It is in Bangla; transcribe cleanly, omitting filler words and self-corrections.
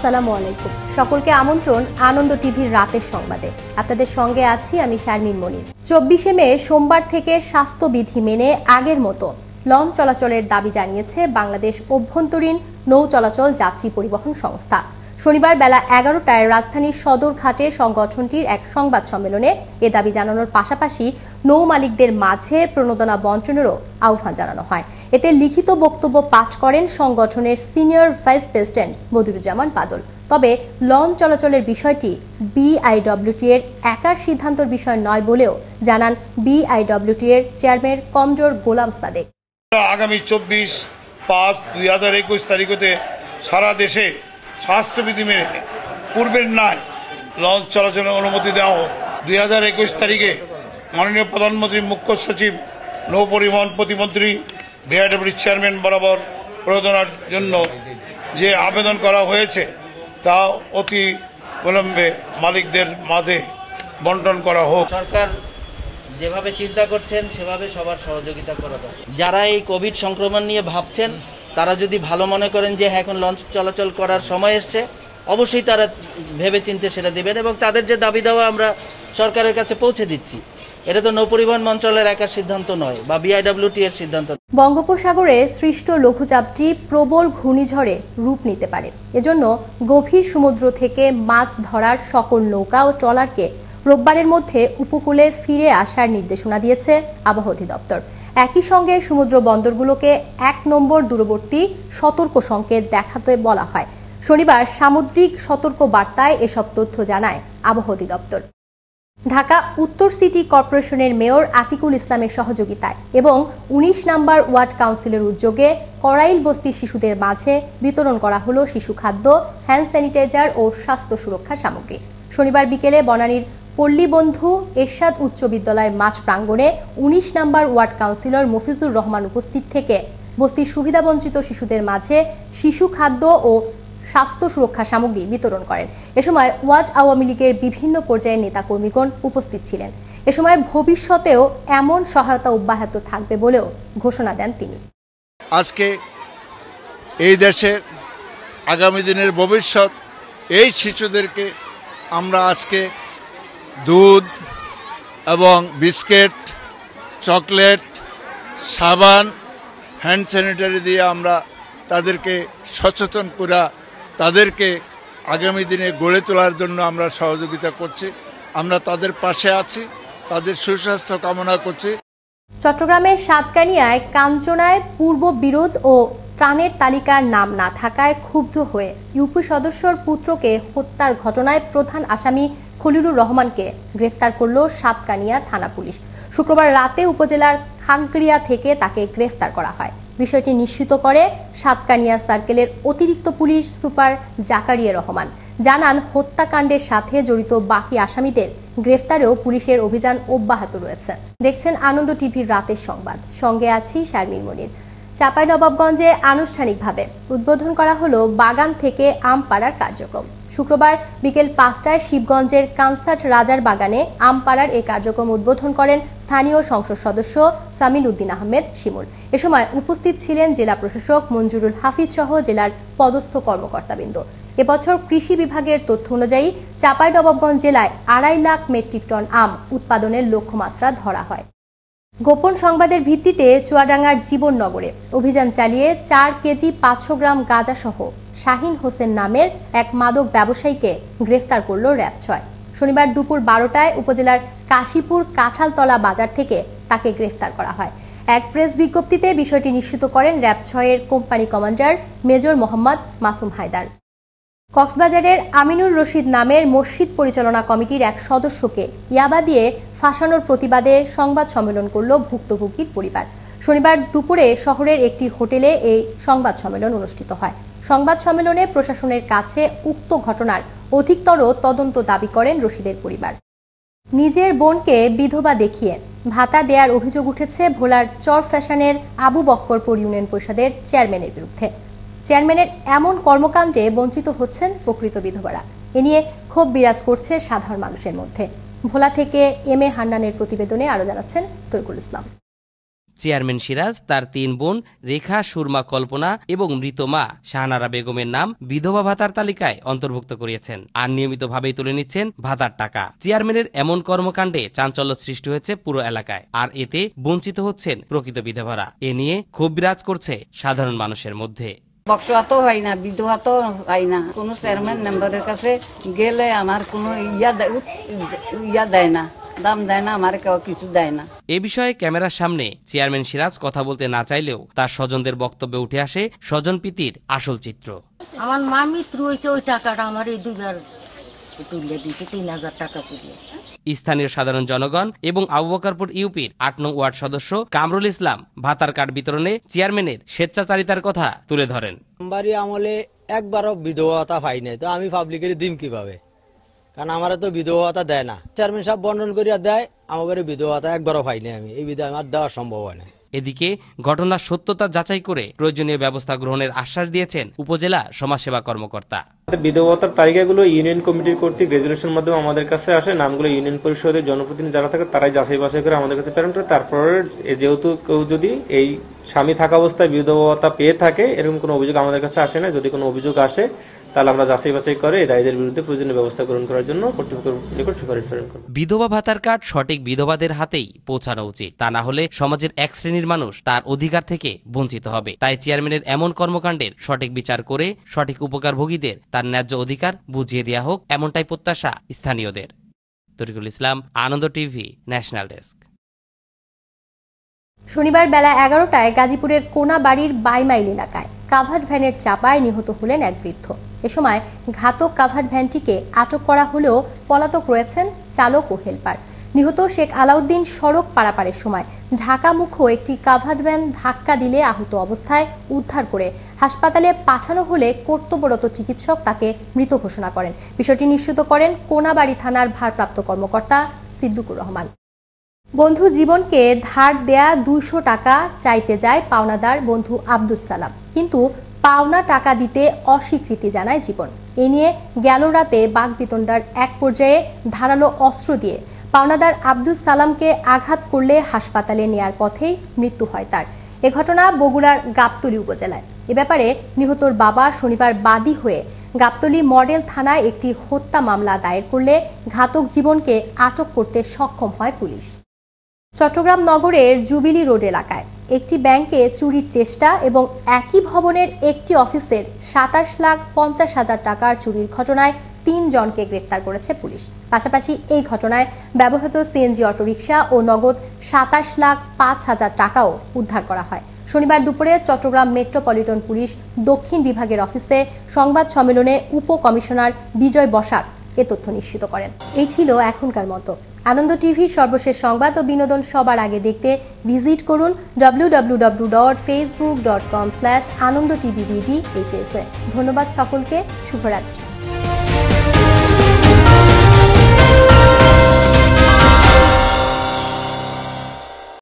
আসসালামু আলাইকুম। সকলকে আমন্ত্রণ আনন্দ টিভির রাতের সংবাদে। আপনাদের সঙ্গে আছি আমি শারমিন মনির। 24শে মে সোমবার থেকে স্বাস্থ্যবিধি মেনে আগের মতো লঞ্চ চলাচলের দাবি জানিয়েছে বাংলাদেশ অভ্যন্তরীণ নৌ চলাচল যাত্রী পরিবহন সংস্থা। শনিবার বেলা 11টায় রাজধানীর সদরঘাটে সংগঠনটির এক সংবাদ সম্মেলনে এ দাবি জানানোর পাশাপাশি নৌ মালিকদের মাঝে প্রণোদনা বন্টনেরও আহ্বান জানানো হয়। এতে লিখিত বক্তব্য পাঠ করেন সংগঠনের সিনিয়র ভাইস প্রেসিডেন্ট বদিরুজ্জামান বাদল। তবে লঞ্চ চলাচলের বিষয়টি বিআইডব্লিউটি এর একার সিদ্ধান্তের বিষয় নয় বলেও জানান বিআইডব্লিউটি এর চেয়ারম্যান কমডোর গোলাম সাদেক। আগামী 24/5/2021 তারিখে সারা দেশে স্বাস্থ্যবিধি মেনে পূর্বের ন্যায় লঞ্চ চলাচলের অনুমতি দেওয়া হোক। 2021 তারিখে মাননীয় প্রধানমন্ত্রীর মুখ্য সচিব নৌ পরিবহন প্রতিমন্ত্রী বিআইডব্লিউ চেয়ারম্যান বরাবর প্রণোদনার জন্য যে আবেদন করা হয়েছে তা অতি বিলম্বে মালিকদের মাঝে বন্টন করা হোক। সরকার যেভাবে চিন্তা করছেন সেভাবে সবার সহযোগিতা করা দরকার। যারা এই কোভিড সংক্রমণ নিয়ে ভাবছেন তারা যদি ভালো মনে করেন যে এখন লঞ্চ চলাচল করার সময় এসছে, অবশ্যই তারা ভেবে চিন্তে সেটা দেবেন এবং তাদের যে দাবি দেওয়া আমরা সরকারের কাছে পৌঁছে দিচ্ছি। এটা তো নৌ পরিবহন মন্ত্রণালয়ের একার সিদ্ধান্ত নয় বা বিআইডব্লিউটি এর সিদ্ধান্ত। বঙ্গোপসাগরে সৃষ্ট লঘুচাপটি প্রবল ঘূর্ণিঝড়ে রূপ নিতে পারে। এজন্য গভীর সমুদ্র থেকে মাছ ধরার সকল নৌকা ও ট্রলারকে রোববারের মধ্যে উপকূলে ফিরে আসার নির্দেশনা দিয়েছে আবহাওয়া অধিদপ্তর। একই সঙ্গে সমুদ্র বন্দরগুলোকে 1 নম্বর দূরবর্তী সতর্ক সংকেত দেখাতে বলা হয়। শনিবার সামুদ্রিক সতর্ক বার্তায় এসব তথ্য জানায় আবহাওয়া অধিদপ্তর। ঢাকা উত্তর সিটি কর্পোরেশনের মেয়র আতিকুল ইসলামের সহযোগিতায় এবং 19 নম্বর ওয়ার্ড কাউন্সিলের উদ্যোগে করাইল বস্তির শিশুদের মাঝে বিতরণ করা হলো শিশু খাদ্য, হ্যান্ড স্যানিটাইজার ও স্বাস্থ্য সুরক্ষা সামগ্রী। শনিবার বিকেলে বনানীর পল্লীবন্ধু এরশাদ উচ্চ বিদ্যালয় মাঠ প্রাঙ্গণে 19 নম্বর ওয়ার্ড কাউন্সিলর মফিজুর রহমান উপস্থিত থেকে বস্তির সুবিধাবঞ্চিত শিশুদের মাঝে শিশু খাদ্য ও স্বাস্থ্য সুরক্ষা সামগ্রী বিতরণ করেন। এ সময় ওয়াজ আওয়ামী লীগের বিভিন্ন পর্যায়ের নেতাকর্মীগণ উপস্থিত ছিলেন। এ সময় ভবিষ্যতেও এমন সহায়তা অব্যাহত থাকবে বলেও ঘোষণা দেন তিনি। আজকে এই দেশের আগামী দিনের ভবিষ্যৎ এই শিশুদেরকে আমরা আজকে দুধ এবং বিস্কিট, চকলেট, সাবান, হ্যান্ড স্যানিটারি দিয়ে আমরা তাদেরকে সচেতন করা, তাদেরকে আগামী দিনে গড়ে তোলার জন্য আমরা সহযোগিতা করছি। আমরা তাদের পাশে আছি, তাদের সুস্বাস্থ্য কামনা করছি। চট্টগ্রামের সাতকানিয়ায় কাঞ্চনায় পূর্ব বিরোধ ও ত্রাণের তালিকার নাম না থাকায় ক্ষুব্ধ হয়ে ইউপি সদস্যর পুত্রকে হত্যার ঘটনায় প্রধান আসামি খলিলুর রহমানকে গ্রেফতার করল সাতকানিয়া থানা পুলিশ। শুক্রবার রাতে উপজেলার খানকড়িয়া থেকে তাকে গ্রেফতার করা হয়। বিষয়টি নিশ্চিত করে সাতকানিয়া সার্কেলের অতিরিক্ত পুলিশ সুপার জাকারিয়া রহমান। জানান হত্যাকাণ্ডের সাথে জড়িত বাকি আসামিদের গ্রেফতারেও পুলিশের অভিযান অব্যাহত রয়েছে। দেখছেন আনন্দ টিভির রাতের সংবাদ, সঙ্গে আছি শারমিন মনির। চাঁপাইনবাবগঞ্জে আনুষ্ঠানিকভাবে উদ্বোধন করা হলো বাগান থেকে আম পাড়ার কার্যক্রম। শুক্রবার বিকেল 5টায় শিবগঞ্জের কানসার্ট রাজার বাগানে আম পাড়ার এই কার্যক্রম উদ্বোধন করেন স্থানীয় সংসদ সদস্য সামিল উদ্দিন আহমেদ শিমুল। এ সময় উপস্থিত ছিলেন জেলা প্রশাসক মঞ্জুরুল হাফিজ সহ জেলার পদস্থ কর্মকর্তাবৃন্দ। এবছর কৃষি বিভাগের তথ্য অনুযায়ী চাঁপাইনবাবগঞ্জ জেলায় 2.5 লাখ মেট্রিক টন আম উৎপাদনের লক্ষ্যমাত্রা ধরা হয়। গোপন সংবাদের ভিত্তিতে চুয়াডাঙ্গার জীবননগরে অভিযান চালিয়ে 4 কেজি 500 গ্রাম গাঁজা সহ শাহিন হোসেন নামের এক মাদক ব্যবসায়ীকে গ্রেফতার করল র‍্যাব 6। শনিবার দুপুর 12টায় উপজেলার কাশীপুর কাঁঠালতলা বাজার থেকে তাকে গ্রেফতার করা হয়। এক প্রেস বিজ্ঞপ্তিতে বিষয়টি নিশ্চিত করেন র‍্যাব 6 এর company commander major Mohammad Masum Haider. কক্সবাজারের আমিনুর রশিদ নামের মসজিদ পরিচালনা কমিটির এক সদস্যকে ইয়াবা দিয়ে ফাঁসানোর প্রতিবাদে সংবাদ সম্মেলন করল ভুক্তভোগীর পরিবার। শনিবার দুপুরে শহরের একটি হোটেলে এই সংবাদ সম্মেলন অনুষ্ঠিত হয়। সংবাদ সম্মেলনে প্রশাসনের কাছে উক্ত ঘটনার অধিকতর তদন্ত দাবি করেন রশিদের পরিবার। নিজের বোনকে বিধবা দেখিয়ে ভাতা দেওয়ার অভিযোগ উঠেছে ভোলার চর ফ্যাশনের আবু বক্করপুর ইউনিয়ন পরিষদের চেয়ারম্যানের বিরুদ্ধে। চেয়ারম্যানের এমন কর্মকাণ্ডে বঞ্চিত হচ্ছেন প্রকৃত বিধবারা। এ নিয়ে ক্ষোভ বিরাজ করছে সাধারণ মানুষের মধ্যে। ভোলা থেকে এম এ হান্নানের প্রতিবেদনে আরো জানাচ্ছেন তরিকুল ইসলাম। চেয়ারম্যান সিরাজ তার 3 বোন রেখা, সুরমা, কল্পনা এবং মৃত মা শাহনারা বেগমের নাম বিধবা ভাতার তালিকায় অন্তর্ভুক্ত করিয়েছেন আর নিয়মিতভাবেই তুলে নিচ্ছেন ভাতার টাকা। চেয়ারম্যানের এমন কর্মকাণ্ডে চাঞ্চল্য সৃষ্টি হয়েছে পুরো এলাকায়, আর এতে বঞ্চিত হচ্ছেন প্রকৃত বিধবারা। এ নিয়ে ক্ষোভ বিরাজ করছে সাধারণ মানুষের মধ্যে। বক্সওয়াতো হয় না, বিধবাতো হয় না। কোনো চেয়ারম্যান মেম্বারের কাছে গেলে আমার কোনো ইয়া দেয় না, দাম দেয় না, আমার কেউ কিছু দেয় না। এ বিষয়ে ক্যামেরার সামনে চেয়ারম্যান সিরাজ কথা বলতে না চাইলেও তার স্বজনদের বক্তব্যে উঠে আসে স্বজনপ্রীতির আসল চিত্র। আমার মা মৃত্যু হয়েছে, ওই টাকাটা আমার এই 2বার তুলে দিয়েছে, 3000 টাকা তুলে। স্থানীয় সাধারণ জনগণ এবং আবু বকরপুর ইউপির 8 নং ওয়ার্ড সদস্য কামরুল ইসলাম ভাতার কার্ড বিতরণে চেয়ারম্যানের স্বেচ্ছাচারিতার কথা তুলে ধরেন। বাড়ি আমলে একবারও বিধবা ভাতা পাই নাই, তো আমি পাবলিকের দিম কিভাবে? কারণ আমার তো বিধবা ভাতা দেয় না। চেয়ারম্যান সাহেব বর্ণন করিয়া দেয়, আমার বিধবা ভাতা একবারও পাই নাই আমি, এই বিধা আমার দেওয়া সম্ভব হয় না। এদিকে ঘটনার সত্যতা যাচাই করে প্রয়োজনীয় ব্যবস্থা গ্রহণের আশ্বাস দিয়েছেন উপজেলা সমাজসেবা কর্মকর্তা। বিধবাতার তালিকাগুলো ইউনিয়ন কমিটির কর্তৃক রেজুলেশনের মাধ্যমে আমাদের কাছে আসে, নামগুলো ইউনিয়ন পরিষদের জনপ্রতিনিধি যারা থাকে তারাই যাচাই বাছাই করে আমাদের কাছে প্রেরণ করে। তারপরে যেহেতু কেউ যদি এই স্বামী থাকা অবস্থায় বিধবা ভাতা পেয়ে থাকে, এরকম কোনো অভিযোগ আমাদের কাছে আসে না। যদি কোনো অভিযোগ আসে তাহলে আমরা যাচাই বাছাই করে এই দায়ীদের বিরুদ্ধে প্রয়োজনীয় ব্যবস্থা গ্রহণ করার জন্য কর্তৃপক্ষের নিকট সুপারিশ প্রেরণ করব। বিধবা ভাতার কার্ড সঠিক বিধবাদের হাতেই পৌঁছানো উচিত, তা না হলে সমাজের এক শ্রেণীর মানুষ তার অধিকার থেকে বঞ্চিত হবে। তাই চেয়ারম্যানের এমন কর্মকাণ্ডের সঠিক বিচার করে সঠিক উপকারভোগীদের তার ন্যায্য অধিকার বুঝিয়ে দেওয়া হোক, এমনটাই প্রত্যাশা স্থানীয়দের। তরিকুল ইসলাম, আনন্দ টিভি, ন্যাশনাল ডেস্ক। শনিবার বেলা 11টায় গাজীপুরের কোনাবাড়ির বাইমাইল এলাকায় কাভার্ড ভ্যানের চাপায় নিহত হলেন এক বৃদ্ধ। এ সময় ঘাতক কাভার্ড ভ্যানটিকে আটক করা হলেও পলাতক রয়েছেন চালক ও হেলপার। নিহত শেখ আলাউদ্দিন সড়ক পারাপারের সময় ঢাকামুখো একটি কাভার্ড ভ্যান ধাক্কা দিলে আহত অবস্থায় উদ্ধার করে হাসপাতালে পাঠানো হলে কর্তব্যরত চিকিৎসক তাকে মৃত ঘোষণা করেন। বিষয়টি নিশ্চিত করেন কোনাবাড়ি থানার ভারপ্রাপ্ত কর্মকর্তা সিদ্দিকুর রহমান। বন্ধু জীবনকে ধার দেয়া 200 টাকা চাইতে যায় পাওনাদার বন্ধু আব্দুস সালাম, কিন্তু পাওনা টাকা দিতে অস্বীকৃতি জানায় জীবন। এ নিয়ে গেল রাতে বাকবিতণ্ডার এক পর্যায়ে ধারালো অস্ত্র দিয়ে পাওনাদার আব্দুস সালামকে আঘাত করলে হাসপাতালে নেয়ার পথেই মৃত্যু হয় তার। এ ঘটনা বগুড়ার গাবতলী উপজেলায়। এ ব্যাপারে নিহতর বাবা শনিবার বাদী হয়ে গাবতলী মডেল থানায় একটি হত্যা মামলা দায়ের করলে ঘাতক জীবনকে আটক করতে সক্ষম হয় পুলিশ। চট্টগ্রাম নগরের জুবিলি রোড এলাকায় একটি ব্যাংকে চুরির চেষ্টা এবং একই ভবনের একটি অফিসের 27,50,000 টাকার চুরির ঘটনায় 3 জনকে গ্রেফতার করেছে পুলিশ। পাশাপাশি এই ঘটনায় ব্যবহৃত সিএনজি অটোরিকশা ও নগদ 27,05,000 টাকাও উদ্ধার করা হয়। শনিবার দুপুরে চট্টগ্রাম মেট্রোপলিটন পুলিশ দক্ষিণ বিভাগের অফিসে সংবাদ সম্মেলনে উপকমিশনার বিজয় বসাক এ তথ্য নিশ্চিত করেন। এই ছিল এখনকার মতো। আনন্দ টিভির সর্বশেষ সংবাদ ও বিনোদন সবার আগে দেখতে ভিজিট করুন www.facebook.com/anondotvbd এই পেজে। ধন্যবাদ সকলকে, শুভরাত্রি।